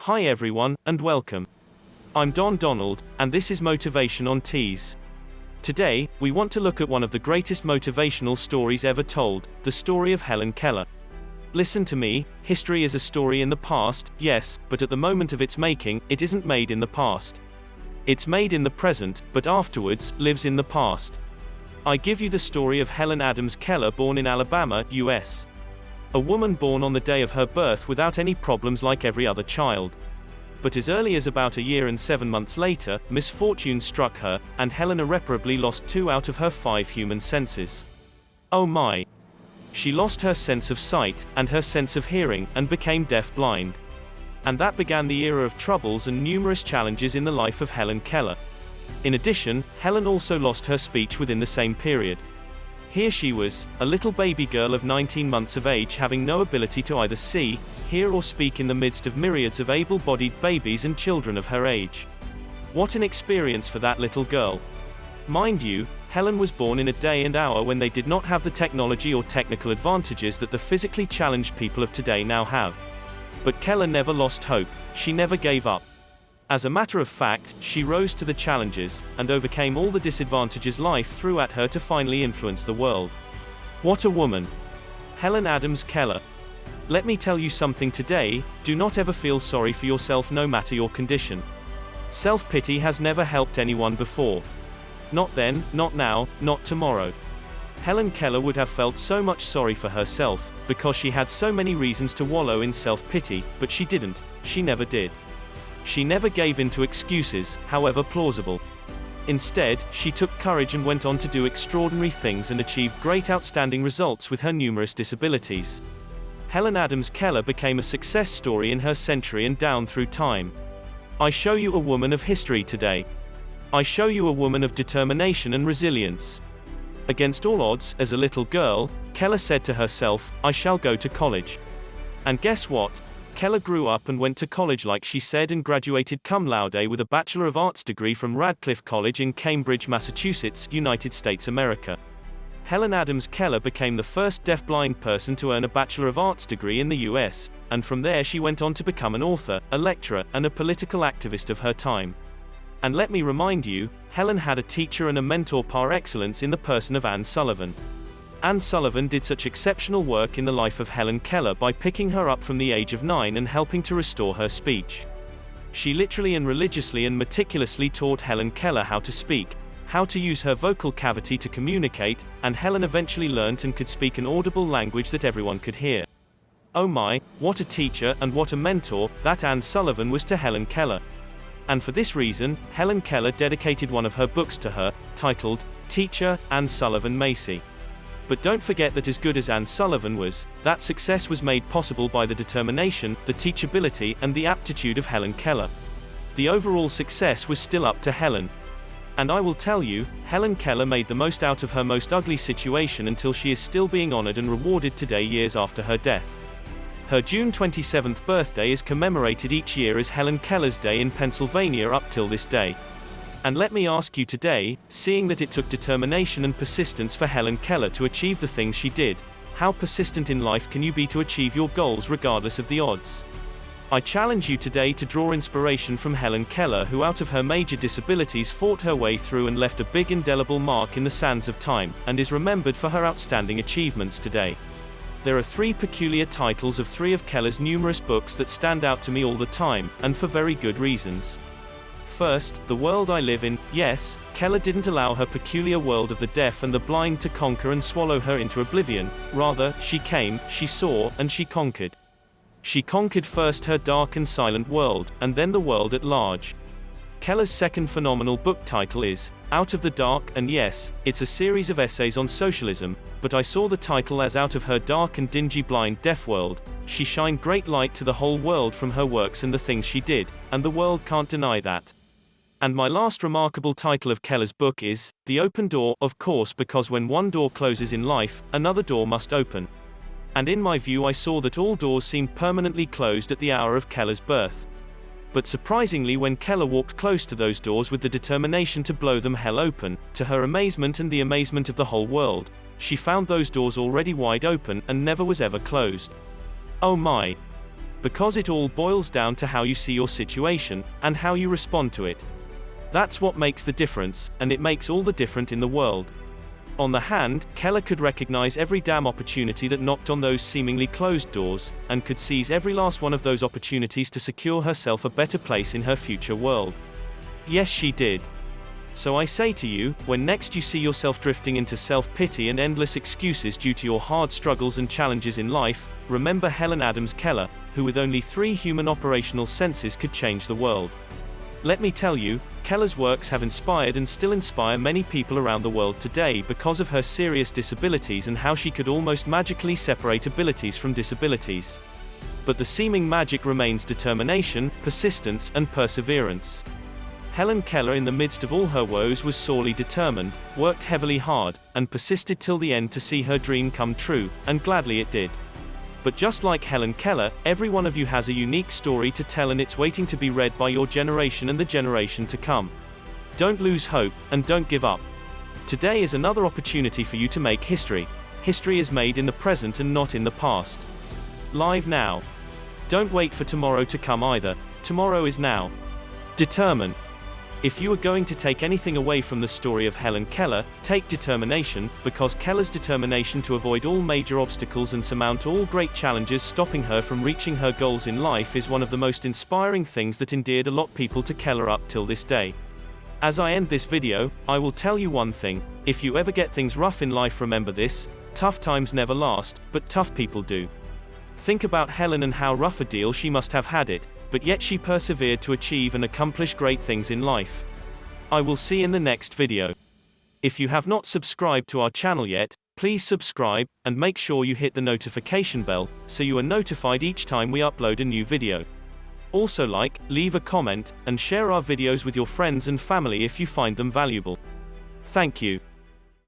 Hi everyone, and welcome. I'm Don Donald, and this is Motivation on Tees. Today, we want to look at one of the greatest motivational stories ever told, the story of Helen Keller. Listen to me, history is a story in the past, yes, but at the moment of its making, it isn't made in the past. It's made in the present, but afterwards, lives in the past. I give you the story of Helen Adams Keller, born in Alabama, US. A woman born on the day of her birth without any problems like every other child. But as early as about a year and 7 months later, misfortune struck her, and Helen irreparably lost 2 out of her 5 human senses. Oh my! She lost her sense of sight, and her sense of hearing, and became deaf-blind. And that began the era of troubles and numerous challenges in the life of Helen Keller. In addition, Helen also lost her speech within the same period. Here she was, a little baby girl of 19 months of age, having no ability to either see, hear or speak in the midst of myriads of able-bodied babies and children of her age. What an experience for that little girl. Mind you, Helen was born in a day and hour when they did not have the technology or technical advantages that the physically challenged people of today now have. But Keller never lost hope, she never gave up. As a matter of fact, she rose to the challenges, and overcame all the disadvantages life threw at her to finally influence the world. What a woman! Helen Adams Keller. Let me tell you something today, do not ever feel sorry for yourself no matter your condition. Self-pity has never helped anyone before. Not then, not now, not tomorrow. Helen Keller would have felt so much sorry for herself, because she had so many reasons to wallow in self-pity, but she didn't, she never did. She never gave in to excuses, however plausible. Instead, she took courage and went on to do extraordinary things and achieve great outstanding results with her numerous disabilities. Helen Adams Keller became a success story in her century and down through time. I show you a woman of history today. I show you a woman of determination and resilience. Against all odds, as a little girl, Keller said to herself, I shall go to college. And guess what? Keller grew up and went to college like she said and graduated cum laude with a Bachelor of Arts degree from Radcliffe College in Cambridge, Massachusetts, United States America. Helen Adams Keller became the first deaf-blind person to earn a Bachelor of Arts degree in the US, and from there she went on to become an author, a lecturer, and a political activist of her time. And let me remind you, Helen had a teacher and a mentor par excellence in the person of Anne Sullivan. Anne Sullivan did such exceptional work in the life of Helen Keller by picking her up from the age of 9 and helping to restore her speech. She literally and religiously and meticulously taught Helen Keller how to speak, how to use her vocal cavity to communicate, and Helen eventually learnt and could speak an audible language that everyone could hear. Oh my, what a teacher and what a mentor that Anne Sullivan was to Helen Keller. And for this reason, Helen Keller dedicated one of her books to her, titled, Teacher, Anne Sullivan Macy. But don't forget that as good as Anne Sullivan was, that success was made possible by the determination, the teachability, and the aptitude of Helen Keller. The overall success was still up to Helen. And I will tell you, Helen Keller made the most out of her most ugly situation until she is still being honored and rewarded today years after her death. Her June 27th birthday is commemorated each year as Helen Keller's Day in Pennsylvania up till this day. And let me ask you today, seeing that it took determination and persistence for Helen Keller to achieve the things she did, how persistent in life can you be to achieve your goals regardless of the odds? I challenge you today to draw inspiration from Helen Keller, who out of her major disabilities fought her way through and left a big indelible mark in the sands of time, and is remembered for her outstanding achievements today. There are 3 peculiar titles of 3 of Keller's numerous books that stand out to me all the time, and for very good reasons. First, The World I Live In. Yes, Keller didn't allow her peculiar world of the deaf and the blind to conquer and swallow her into oblivion. Rather, she came, she saw, and she conquered. She conquered first her dark and silent world, and then the world at large. Keller's second phenomenal book title is Out of the Dark, and yes, it's a series of essays on socialism, but I saw the title as Out of Her Dark and Dingy Blind Deaf World. She shined great light to the whole world from her works and the things she did, and the world can't deny that. And my last remarkable title of Keller's book is The Open Door, of course, because when one door closes in life, another door must open. And in my view I saw that all doors seemed permanently closed at the hour of Keller's birth. But surprisingly, when Keller walked close to those doors with the determination to blow them hell open, to her amazement and the amazement of the whole world, she found those doors already wide open and never was ever closed. Oh my! Because it all boils down to how you see your situation, and how you respond to it. That's what makes the difference, and it makes all the difference in the world. On the hand, Keller could recognize every damn opportunity that knocked on those seemingly closed doors, and could seize every last one of those opportunities to secure herself a better place in her future world. Yes, she did. So I say to you, when next you see yourself drifting into self-pity and endless excuses due to your hard struggles and challenges in life, remember Helen Adams Keller, who with only 3 human operational senses could change the world. Let me tell you, Keller's works have inspired and still inspire many people around the world today because of her serious disabilities and how she could almost magically separate abilities from disabilities. But the seeming magic remains determination, persistence, and perseverance. Helen Keller, in the midst of all her woes, was sorely determined, worked heavily hard, and persisted till the end to see her dream come true, and gladly it did. But just like Helen Keller, every one of you has a unique story to tell, and it's waiting to be read by your generation and the generation to come. Don't lose hope, and don't give up. Today is another opportunity for you to make history. History is made in the present and not in the past. Live now. Don't wait for tomorrow to come either. Tomorrow is now. Determine. If you are going to take anything away from the story of Helen Keller, take determination, because Keller's determination to avoid all major obstacles and surmount all great challenges stopping her from reaching her goals in life is one of the most inspiring things that endeared a lot of people to Keller up till this day. As I end this video, I will tell you one thing: if you ever get things rough in life, remember this: tough times never last, but tough people do. Think about Helen and how rough a deal she must have had it, but yet she persevered to achieve and accomplish great things in life. I will see you in the next video. If you have not subscribed to our channel yet, please subscribe, and make sure you hit the notification bell, so you are notified each time we upload a new video. Also like, leave a comment, and share our videos with your friends and family if you find them valuable. Thank you.